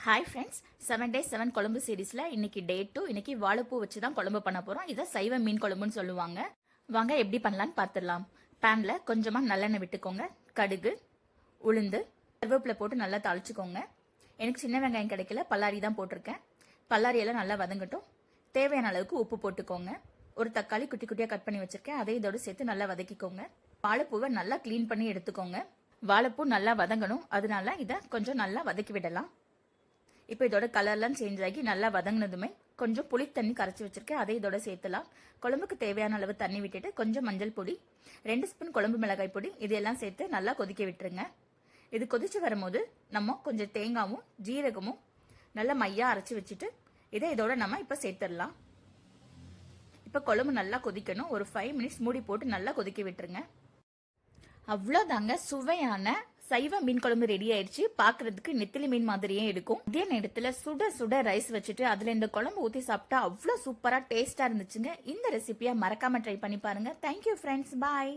Hi friends, 7 days 7 குழம்பு சீரீஸில் இன்னைக்கு டே 2. இன்னைக்கு வாழைப்பூ வச்சு தான் குழம்பு பண்ண போகிறோம். இதை சைவ மீன் குழம்புன்னு சொல்லுவாங்க. வாங்க எப்படி பண்ணலான்னு பார்த்துடலாம். பேனில் கொஞ்சமாக நல்லெண்ணெய் விட்டுக்கோங்க. கடுகு, உளுந்து, கருவேப்பிலை போட்டு நல்லா தாளிச்சுக்கோங்க. எனக்கு சின்ன வெங்காயம் கிடைக்கல, பல்லாரி தான் போட்டிருக்கேன். பல்லாரியெல்லாம் நல்லா வதங்கட்டும். தேவையான அளவுக்கு உப்பு போட்டுக்கோங்க. ஒரு தக்காளி குட்டி குட்டியாக கட் பண்ணி வச்சுருக்கேன், அதை இதோடு சேர்த்து நல்லா வதக்கிக்கோங்க. வாழைப்பூவை நல்லா க்ளீன் பண்ணி எடுத்துக்கோங்க. வாழைப்பூ நல்லா வதங்கணும், அதனால இதை கொஞ்சம் நல்லா வதக்கி விடலாம். இப்போ இதோட கலர்லாம் சேஞ்ச் ஆகி நல்லா வதங்கினதுமே கொஞ்சம் புளி தண்ணி கரைச்சி வச்சிருக்கேன், அதை இதோட சேர்த்துலாம். குழம்புக்கு தேவையான அளவு தண்ணி விட்டுட்டு கொஞ்சம் மஞ்சள் பொடி, 2 ஸ்பூன் குழம்பு மிளகாய் பொடி இதெல்லாம் சேர்த்து நல்லா கொதிக்க விட்டுருங்க. இது கொதிச்சு வரும்போது நம்ம கொஞ்சம் தேங்காயும் ஜீரகமும் நல்லா மையா அரைச்சி வச்சுட்டு இதை இதோட நம்ம இப்போ சேர்த்துடலாம். இப்போ குழம்பு நல்லா கொதிக்கணும். ஒரு 5 minutes மூடி போட்டு நல்லா கொதிக்க விட்டுருங்க. அவ்வளோதாங்க, சுவையான சைவ மீன் குழம்பு ரெடி ஆயிடுச்சு. பாக்குறதுக்கு நெத்திலி மீன் மாதிரியே இருக்கும். இதே நேரத்துல சுட சுட ரைஸ் வச்சுட்டு அதுல இந்த குழம்பு ஊத்தி சாப்பிட்டா அவ்வளவு சூப்பரா டேஸ்டா இருந்துச்சுங்க. இந்த ரெசிபியை மறக்காம ட்ரை பண்ணி பாருங்க. தேங்க்யூ ஃப்ரெண்ட்ஸ், பாய்.